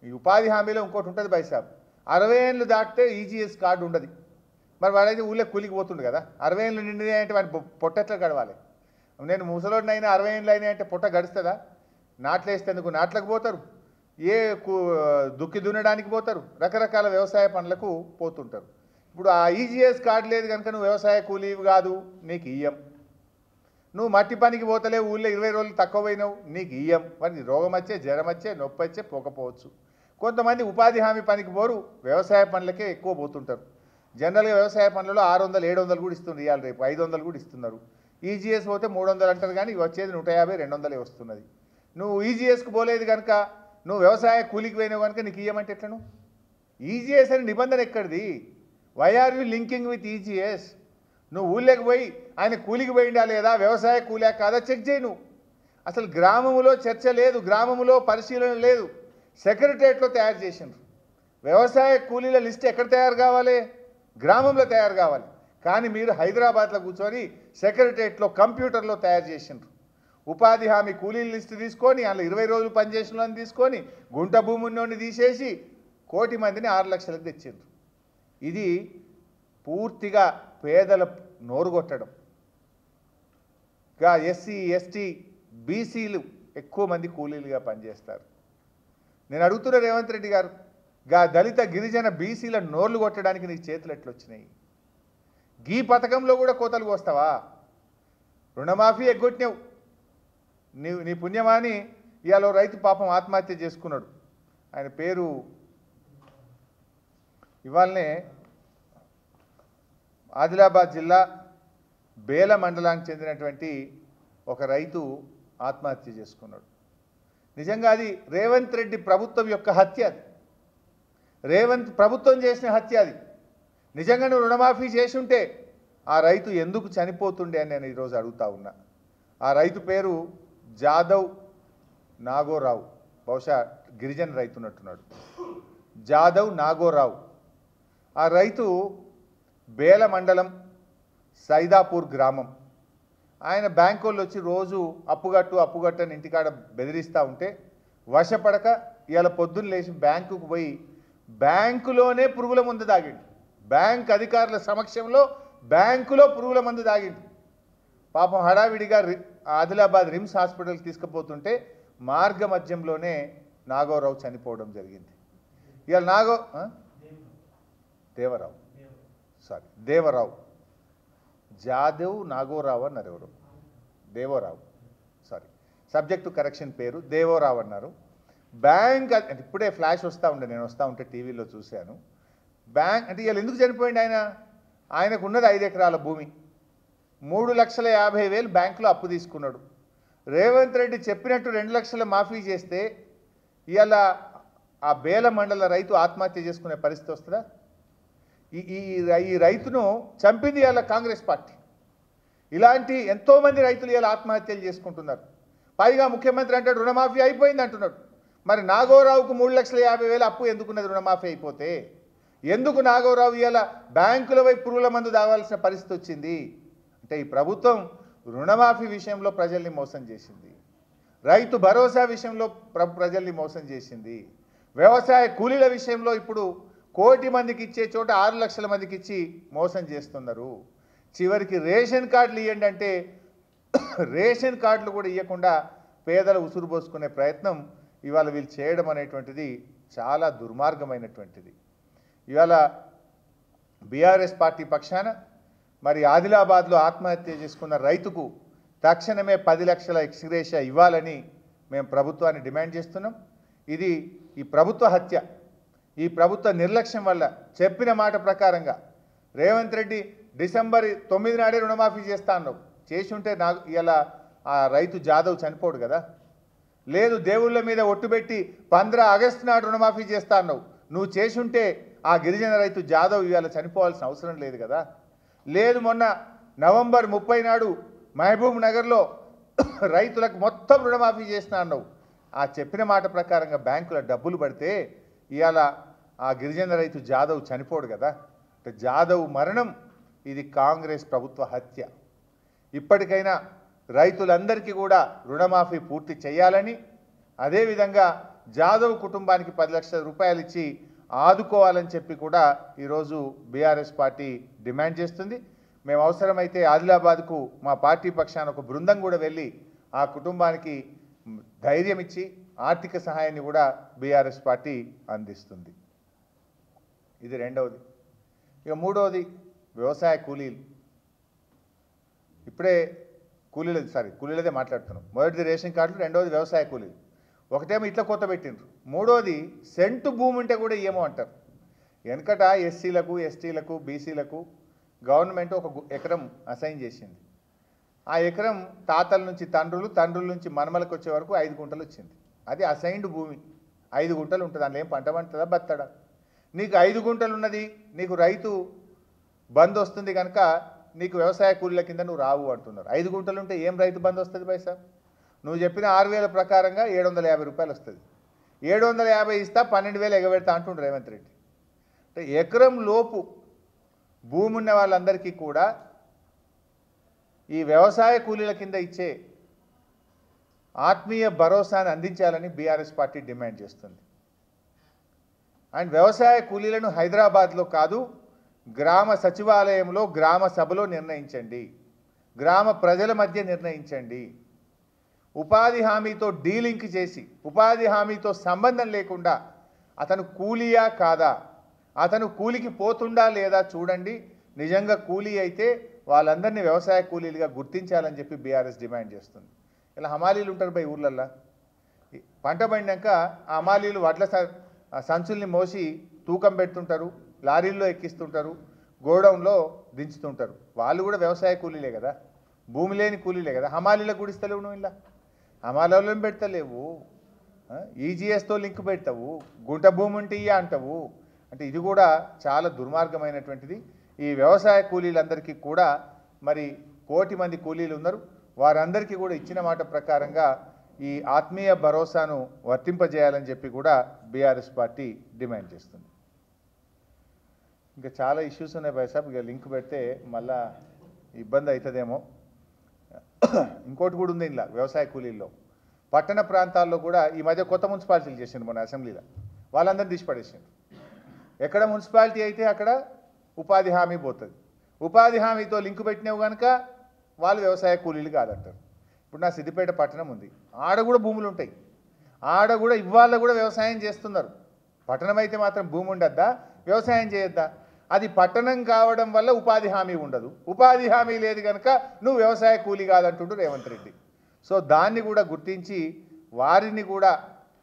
ఈ ఉపాధి హామీలో ఇంకోటి ఉంటుంది బైసాబ్, 60 ఏళ్ళు దాటితే ఈజీఎస్ కార్డు ఉండదు. మరి వాడైతే ఊళ్ళో కూలికి పోతుండు కదా, 60 ఏళ్ళు నిండినాయి అంటే వాడి పొట్టెట్లా గడవాలి? నేను ముసలోడినైనా 60 ఏళ్ళు అయినాయి అంటే పొట్ట గడుస్తుందా? నాట్లేస్తేందుకు నాట్లకు పోతారు, ఏ దుక్కి దున్నడానికి పోతారు, రకరకాల వ్యవసాయ పనులకు పోతుంటారు. ఇప్పుడు ఆ ఈజీఎస్ కార్డు లేదు కనుక నువ్వు వ్యవసాయ కూలీవి కాదు, నీకు ఇయ్యం. నువ్వు మట్టి పనికి పోతలే, ఊళ్ళో 20 రోజులు తక్కువ పోయినావు, నీకు ఇయ్యం. మరి రోగం వచ్చే, జ్వరం వచ్చే, నొప్పి వచ్చే పోకపోవచ్చు. కొంతమంది ఉపాధి హామీ పనికి పోరు, వ్యవసాయ పనులకే ఎక్కువ పోతుంటారు. జనరల్గా వ్యవసాయ పనులలో 600, 700 కూడా ఇస్తున్నారు, ఇవాళ రేపు 500 కూడా ఇస్తున్నారు. ఈజీఎస్ పోతే 300 అంటారు, కానీ వచ్చేది 150, 200 వస్తున్నది. నువ్వు ఈజీఎస్కి పోలేదు కనుక, నువ్వు వ్యవసాయ కూలికి పోయినావు కనుక నీకు ఇయ్యమంటే ఎట్లను? ఈజీఎస్ అనే నిబంధన ఎక్కడిది? Why are you linking with EGS? నువ్వు ఊళ్ళోకి పోయి ఆయన కూలికి పోయిండా లేదా, వ్యవసాయ కూలా కాదా చెక్ చేయి. నువ్వు అసలు గ్రామంలో చర్చ లేదు, గ్రామంలో పరిశీలన లేదు, సెక్రటరియట్లో తయారు చేసిండ్రు. వ్యవసాయ కూలీల లిస్ట్ ఎక్కడ తయారు కావాలి? గ్రామంలో తయారు కావాలి. కానీ మీరు హైదరాబాద్లో కూర్చొని సెక్రటరియట్లో కంప్యూటర్లో తయారు చేసిండ్రు. ఉపాధి హామీ కూలీల లిస్టు తీసుకొని అందులో 20 రోజులు పనిచేసిన వాళ్ళని తీసుకొని గుంట భూమి ఉన్నోడిని తీసేసి 1 కోటి మందిని 6 లక్షలకు తెచ్చిండ్రు. ఇది పూర్తిగా పేదల నోరు కొట్టడం. గా ఎస్సీ, ఎస్టీ, బీసీలు ఎక్కువ మంది కూలీలుగా పనిచేస్తారు. నేను అడుగుతున్న రేవంత్ రెడ్డి గారు, గా దళిత, గిరిజన, బీసీల నోర్లు కొట్టడానికి నీకు చేతులు ఎట్లొచ్చినాయి? గీ పథకంలో కూడా కోతలు కోస్తావా? రుణమాఫీ ఎగ్గొట్టినావు. నీ పుణ్యమాని ఇవాళ రైతు పాపం ఆత్మహత్య చేసుకున్నాడు. ఆయన పేరు ఇవాళనే ఆదిలాబాద్ జిల్లా బేల మండలానికి చెందినటువంటి ఒక రైతు ఆత్మహత్య చేసుకున్నాడు. నిజంగా అది రేవంత్ రెడ్డి ప్రభుత్వం యొక్క హత్య. అది రేవంత్ ప్రభుత్వం చేసిన హత్య. అది నిజంగా నువ్వు రుణమాఫీ చేసి ఉంటే ఆ రైతు ఎందుకు చనిపోతుండే అని నేను ఈరోజు అడుగుతా ఉన్నా. ఆ రైతు పేరు జాదవ్ నాగోరావు, బహుశా గిరిజన రైతు ఉన్నట్టున్నాడు, జాదవ్ నాగోరావు. ఆ రైతు బేల మండలం సైదాపూర్ గ్రామం. ఆయన బ్యాంకు వాళ్ళు వచ్చి రోజు అప్పుగట్టు అని ఇంటికాడ బెదిరిస్తూ ఉంటే వశపడక ఇవాళ పొద్దున్న లేచి బ్యాంకుకు పోయి బ్యాంకులోనే పురుగుల మందు తాగిండు. బ్యాంక్ అధికారుల సమక్షంలో బ్యాంకులో పురుగుల మందు తాగిండు. పాపం హడావిడిగా ఆదిలాబాద్ రిమ్స్ హాస్పిటల్కి తీసుకుపోతుంటే మార్గ మధ్యంలోనే నాగోరావు చనిపోవడం జరిగింది. ఇవాళ దేవరావు జాదవ్ నాగోరావు అన్నారు. ఎవరు? దేవరావు, సారీ, సబ్జెక్టు కరెక్షన్ పేరు దేవరావు అన్నారు. బ్యాంక్ ఇప్పుడే ఫ్లాష్ వస్తూ ఉండే, నేను వస్తూ ఉంటే టీవీలో చూశాను. బ్యాంక్ అంటే ఇవాళ ఎందుకు చనిపోయింది ఆయన? ఆయనకు ఉన్నది 5 ఎకరాల భూమి, 3,50,000 బ్యాంకులో అప్పు తీసుకున్నాడు. రేవంత్ రెడ్డి చెప్పినట్టు 2 లక్షల మాఫీ చేస్తే ఇవాళ ఆ బేల మండల రైతు ఆత్మహత్య చేసుకునే పరిస్థితి వస్తుందా? ఈ రైతును చంపింది ఇవాళ కాంగ్రెస్ పార్టీ. ఇలాంటి ఎంతోమంది రైతులు ఇవాళ ఆత్మహత్యలు చేసుకుంటున్నారు. పైగా ముఖ్యమంత్రి అంటాడు రుణమాఫీ అయిపోయింది అంటున్నాడు. మరి నాగోరావుకు 3,50,000 అప్పు ఎందుకున్నది? రుణమాఫీ అయిపోతే ఎందుకు నాగోరావు ఇవాళ బ్యాంకుల వైపు పురుగుల మందు తాగాల్సిన పరిస్థితి వచ్చింది? అంటే ఈ ప్రభుత్వం రుణమాఫీ విషయంలో ప్రజల్ని మోసం చేసింది, రైతు భరోసా విషయంలో ప్రజల్ని మోసం చేసింది, వ్యవసాయ కూలీల విషయంలో ఇప్పుడు 1 కోటి మందికి ఇచ్చే చోట 6 లక్షల మందికి ఇచ్చి మోసం చేస్తున్నారు. చివరికి రేషన్ కార్డులు ఇవ్వండి అంటే రేషన్ కార్డులు కూడా ఇవ్వకుండా పేదల ఉసురు పోసుకునే ప్రయత్నం ఇవాళ వీళ్ళు చేయడం అనేటువంటిది చాలా దుర్మార్గమైనటువంటిది. ఇవాళ బీఆర్ఎస్ పార్టీ పక్షాన మరి ఆదిలాబాద్లో ఆత్మహత్య చేసుకున్న రైతుకు తక్షణమే 10 లక్షల ఎక్స్గ్రేషియా ఇవ్వాలని మేము ప్రభుత్వాన్ని డిమాండ్ చేస్తున్నాం. ఇది ఈ ప్రభుత్వ హత్య, ఈ ప్రభుత్వ నిర్లక్ష్యం వల్ల చెప్పిన మాట ప్రకారంగా రేవంత్ రెడ్డి డిసెంబర్ 9 నాడే రుణమాఫీ చేస్తా అన్నావు. చేసి ఉంటే ఇలా ఆ రైతు జాదవ్ చనిపోడు కదా. లేదు దేవుళ్ళ మీద ఒట్టుబెట్టి 15 ఆగస్టు నాడు రుణమాఫీ చేస్తా అన్నావు. నువ్వు చేసి ఉంటే ఆ గిరిజన రైతు జాదవ్ ఇవాళ చనిపోవాల్సిన అవసరం లేదు కదా. లేదు మొన్న నవంబర్ 30 నాడు మహబూబ్ నగర్లో రైతులకు మొత్తం రుణమాఫీ చేస్తా అన్నావు. ఆ చెప్పిన మాట ప్రకారంగా బ్యాంకుల డబ్బులు పడితే ఇవాళ ఆ గిరిజన రైతు జాదవ్ చనిపోడు కదా. అంటే జాదవ్ మరణం ఇది కాంగ్రెస్ ప్రభుత్వ హత్య. ఇప్పటికైనా రైతులందరికీ కూడా రుణమాఫీ పూర్తి చేయాలని, అదేవిధంగా జాదవ్ కుటుంబానికి 10 లక్షల రూపాయలు ఇచ్చి ఆదుకోవాలని చెప్పి కూడా ఈరోజు బీఆర్ఎస్ పార్టీ డిమాండ్ చేస్తుంది. మేము అవసరమైతే ఆదిలాబాద్కు మా పార్టీ పక్షాన ఒక బృందం కూడా వెళ్ళి ఆ కుటుంబానికి ధైర్యం ఇచ్చి ఆర్థిక సహాయాన్ని కూడా బీఆర్ఎస్ పార్టీ అందిస్తుంది. ఇది రెండవది. ఇక మూడవది వ్యవసాయ కూలీలు. ఇప్పుడే కూలీలదే మాట్లాడుతున్నాం. మొదటిది రేషన్ కార్డులు, రెండవది వ్యవసాయ కూలీలు. ఒకటేమో ఇట్లా కొత్త పెట్టిండ్రు, మూడోది సెంటు భూమి ఉంటే కూడా ఏమో అంటారు. వెనకట ఎస్సీలకు, ఎస్టీలకు, బీసీలకు గవర్నమెంట్ ఒక ఎకరం అసైన్ చేసింది. ఆ ఎకరం తాతల నుంచి తండ్రులు, తండ్రుల నుంచి మనమలకు వచ్చే వరకు 5 గుంటలు వచ్చింది. అది అసైన్డ్ భూమి. 5 గుంటలు ఉంటుంది, అందులో ఏం పంట పండుతుందా బత్తడా. నీకు 5 గుంటలు ఉన్నది, నీకు రైతు బంద్ వస్తుంది కనుక నీకు వ్యవసాయ కూలీల కింద నువ్వు రావు అంటున్నారు. 5 గుంటలు ఉంటే ఏం రైతు బంద్ వస్తుంది పైసా? నువ్వు చెప్పిన 6,000 ప్రకారంగా 750 రూపాయలు వస్తుంది. 750 ఇస్తా 12,000 ఎగబెడతా అంటుండ్రు రేవంత్ రెడ్డి. అంటే ఎకరం లోపు భూమి ఉన్న వాళ్ళందరికీ కూడా ఈ వ్యవసాయ కూలీల కింద ఇచ్చే ఆత్మీయ భరోసాను అందించాలని బీఆర్ఎస్ పార్టీ డిమాండ్ చేస్తుంది. అండ్ వ్యవసాయ కూలీలను హైదరాబాద్లో కాదు, గ్రామ సచివాలయంలో, గ్రామ సభలో నిర్ణయించండి, గ్రామ ప్రజల మధ్య నిర్ణయించండి. ఉపాధి హామీతో డీలింక్ చేసి, ఉపాధి హామీతో సంబంధం లేకుండా అతను కూలీయా కాదా, అతను కూలికి పోతుండా లేదా చూడండి. నిజంగా కూలీ అయితే వాళ్ళందరినీ వ్యవసాయ కూలీలుగా గుర్తించాలని చెప్పి బీఆర్ఎస్ డిమాండ్ చేస్తుంది. ఇలా హమాలీలు ఉంటారు బై ఊర్లల్లో. పంట పండినాక ఆ హమాలీలు వడ్ల సంచుల్ని మోసి తూకం పెడుతుంటారు, లారీల్లో ఎక్కిస్తుంటారు, గోడౌన్లో దించుతుంటారు. వాళ్ళు కూడా వ్యవసాయ కూలీలే కదా, భూమి లేని కూలీలే కదా. హమాలీలకు కూడా ఇస్తలేవు నువ్వు, ఇలా హమాలీలో పెడతలేవు, ఈజీఎస్తో లింక్ పెడతావు, గుంట భూమి ఉంటే ఇయ్య అంటావు. అంటే ఇది కూడా చాలా దుర్మార్గమైనటువంటిది. ఈ వ్యవసాయ కూలీలందరికీ కూడా మరి 1 కోటి మంది కూలీలు ఉన్నారు, వారందరికీ కూడా ఇచ్చిన మాట ప్రకారంగా ఈ ఆత్మీయ భరోసాను వర్తింపజేయాలని చెప్పి కూడా బీఆర్ఎస్ పార్టీ డిమాండ్ చేస్తుంది. ఇంకా చాలా ఇష్యూస్ ఉన్నాయి భాయ్ సాబ్, ఇక లింక్ పెడితే మళ్ళా ఇబ్బంది అవుతుందేమో. ఇంకోటి కూడా ఉంది ఇలా వ్యవసాయ కూలీల్లో. పట్టణ ప్రాంతాల్లో కూడా ఈ మధ్య కొత్త మున్సిపాలిటీలు చేసిండ్రు మన అసెంబ్లీలో, వాళ్ళందరినీ తీసి పడేసిండ్రు. ఎక్కడ మున్సిపాలిటీ అయితే అక్కడ ఉపాధి హామీ పోతుంది. ఉపాధి హామీతో లింకు పెట్టినవి కనుక వాళ్ళు వ్యవసాయ కూలీలు కాదంటారు. ఇప్పుడు నా సిద్దిపేట పట్టణం ఉంది, ఆడ కూడా భూములు ఉంటాయి, ఆడ కూడా ఇవాళ కూడా వ్యవసాయం చేస్తున్నారు. పట్టణం అయితే మాత్రం భూమి ఉండద్దా, వ్యవసాయం చేయొద్దా? అది పట్టణం కావడం వల్ల ఉపాధి హామీ ఉండదు, ఉపాధి హామీ లేదు కనుక నువ్వు వ్యవసాయ కూలీ కాదంటుండు రేవంత్ రెడ్డి. సో దాన్ని కూడా గుర్తించి వారిని కూడా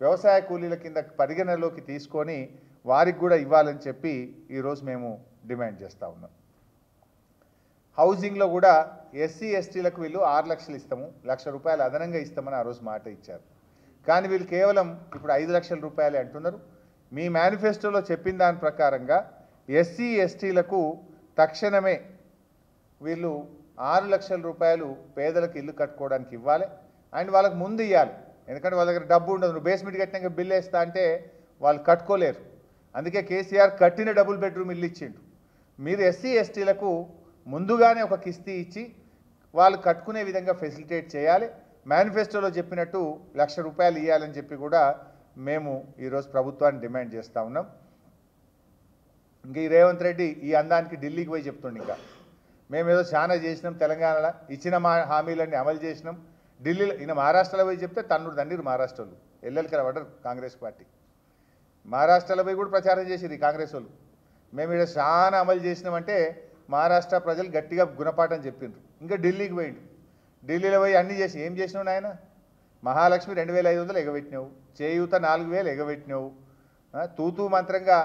వ్యవసాయ కూలీల కింద పరిగణలోకి తీసుకొని వారికి కూడా ఇవ్వాలని చెప్పి ఈరోజు మేము డిమాండ్ చేస్తూ ఉన్నాం. హౌసింగ్లో కూడా ఎస్సీ ఎస్టీలకు వీళ్ళు 6 లక్షలు ఇస్తాము, 1 లక్ష రూపాయలు అదనంగా ఇస్తామని ఆ రోజు మాట ఇచ్చారు. కానీ వీళ్ళు కేవలం ఇప్పుడు 5 లక్షల రూపాయలే అంటున్నారు. మీ మేనిఫెస్టోలో చెప్పిన దాని ప్రకారంగా ఎస్సీ ఎస్టీలకు తక్షణమే వీళ్ళు 6 లక్షల రూపాయలు పేదలకు ఇల్లు కట్టుకోవడానికి ఇవ్వాలి. అండ్ వాళ్ళకి ముందు ఇవ్వాలి, ఎందుకంటే వాళ్ళ దగ్గర డబ్బు ఉండదు. నువ్వు బేస్మెంట్ కట్టినాక బిల్లు వేస్తా అంటే వాళ్ళు కట్టుకోలేరు. అందుకే కేసీఆర్ కట్టిన డబుల్ బెడ్రూమ్ ఇల్లు ఇచ్చిండు. మీరు ఎస్సీ ఎస్టీలకు ముందుగానే ఒక కిస్తీ ఇచ్చి వాళ్ళు కట్టుకునే విధంగా ఫెసిలిటేట్ చేయాలి. మేనిఫెస్టోలో చెప్పినట్టు 1 లక్ష రూపాయలు ఇవ్వాలని చెప్పి కూడా మేము ఈరోజు ప్రభుత్వాన్ని డిమాండ్ చేస్తూ ఉన్నాం. ఇంక ఈ రేవంత్ రెడ్డి ఈ అందానికి ఢిల్లీకి పోయి చెప్తుండే, ఇంకా మేము ఏదో చాలా చేసినాం, తెలంగాణలో ఇచ్చిన మా హామీలన్నీ అమలు చేసినాం. ఢిల్లీలో ఈయన మహారాష్ట్రలో పోయి చెప్తే తన్నుడు తండ్రి మహారాష్ట్రలో ఎల్లెలకి పడరు కాంగ్రెస్ పార్టీ. మహారాష్ట్రలో పోయి కూడా ప్రచారం చేసిరు కాంగ్రెస్ వాళ్ళు. మేము ఇక్కడ చాలా అమలు చేసినామంటే మహారాష్ట్ర ప్రజలు గట్టిగా గుణపాఠం చెప్పిండ్రు. ఇంకా ఢిల్లీకి పోయిండు, ఢిల్లీలో పోయి అన్నీ చేసి ఏం చేసినావు నాయన? మహాలక్ష్మి 2,500 ఎగబెట్టినావు, చేయూత 4,000 ఎగబెట్టినావు, తూతూ మంత్రంగా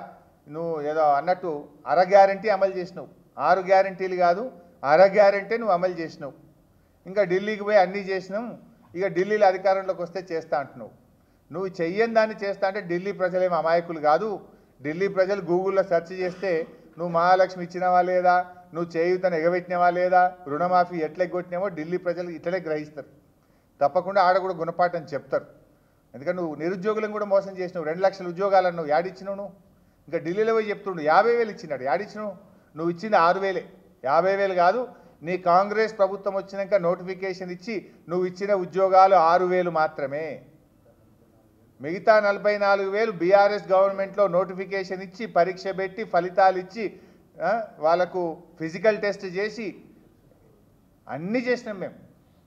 నువ్వు ఏదో అన్నట్టు అర గ్యారంటీ అమలు చేసినావు. 6 గ్యారంటీలు కాదు, అర గ్యారంటీ నువ్వు అమలు చేసినావు. ఇంకా ఢిల్లీకి పోయి అన్నీ చేసినాం, ఇక ఢిల్లీలో అధికారంలోకి వస్తే చేస్తా అంటున్నావు. నువ్వు చెయ్యని దాన్ని చేస్తా అంటే ఢిల్లీ ప్రజలేం అమాయకులు కాదు. ఢిల్లీ ప్రజలు గూగుల్లో సెర్చ్ చేస్తే నువ్వు మహాలక్ష్మి ఇచ్చినవా లేదా, నువ్వు చేయూతను ఎగబెట్టినవా లేదా, రుణమాఫీ ఎట్లా ఎగ్గొట్టినావో ఢిల్లీ ప్రజలు ఇట్లనే గ్రహిస్తారు. తప్పకుండా ఆడ కూడా గుణపాఠం చెప్తారు. ఎందుకంటే నువ్వు నిరుద్యోగులను కూడా మోసం చేసినావు. 2 లక్షల ఉద్యోగాలను నువ్వు యాడిచ్చినావు. నువ్వు ఇంకా ఢిల్లీలో పోయి చెప్తుండు 50,000 ఇచ్చినాడు, యాడిచ్చినావు? నువ్వు ఇచ్చింది 6,000, 50,000 కాదు. నీ కాంగ్రెస్ ప్రభుత్వం వచ్చినాక నోటిఫికేషన్ ఇచ్చి నువ్వు ఇచ్చిన ఉద్యోగాలు 6,000 మాత్రమే. మిగతా 44,000 బీఆర్ఎస్ గవర్నమెంట్లో నోటిఫికేషన్ ఇచ్చి పరీక్ష పెట్టి ఫలితాలు ఇచ్చి వాళ్ళకు ఫిజికల్ టెస్ట్ చేసి అన్నీ చేసినాం మేము.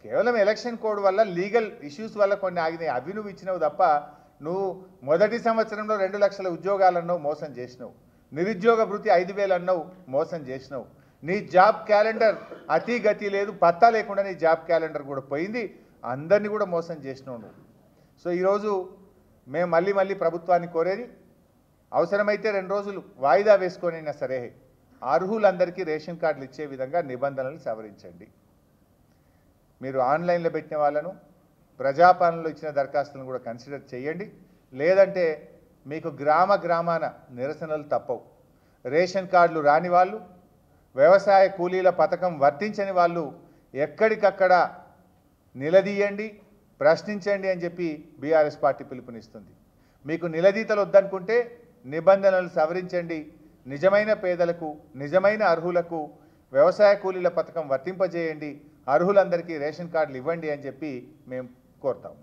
కేవలం ఎలక్షన్ కోడ్ వల్ల లీగల్ ఇష్యూస్ వల్ల కొన్ని ఆగినాయి. అవి నువ్వు ఇచ్చినావు తప్ప నువ్వు మొదటి సంవత్సరంలో 2 లక్షల ఉద్యోగాలు అన్నావు, మోసం చేసినావు. నిరుద్యోగ భృతి 5,000 అన్నావు, మోసం చేసినావు. నీ జాబ్ క్యాలెండర్ అతి గతి లేదు, పత్తా లేకుండా నీ జాబ్ క్యాలెండర్ కూడా పోయింది. అందరినీ కూడా మోసం చేసినావు నువ్వు. సో ఈరోజు మేము మళ్ళీ ప్రభుత్వాన్ని కోరేది, అవసరమైతే 2 రోజులు వాయిదా వేసుకొనైనా సరే అర్హులందరికీ రేషన్ కార్డులు ఇచ్చే విధంగా నిబంధనలు సవరించండి. మీరు ఆన్లైన్లో పెట్టిన వాళ్ళను ప్రజాపాలనలో ఇచ్చిన దరఖాస్తులను కూడా కన్సిడర్ చేయండి. లేదంటే మీకు గ్రామాన నిరసనలు తప్పవు. రేషన్ కార్డులు రాని వాళ్ళు, వ్యవసాయ కూలీల పథకం వర్తించని వాళ్ళు ఎక్కడికక్కడ నిలదీయండి, ప్రశ్నించండి అని చెప్పి బీఆర్ఎస్ పార్టీ పిలుపునిస్తుంది. మీకు నిలదీతలు వద్దనుకుంటే నిబంధనలు సవరించండి. నిజమైన పేదలకు, నిజమైన అర్హులకు వ్యవసాయ కూలీల పథకం వర్తింపజేయండి. అర్హులందరికీ రేషన్ కార్డులు ఇవ్వండి అని చెప్పి మేము కోరుతాము.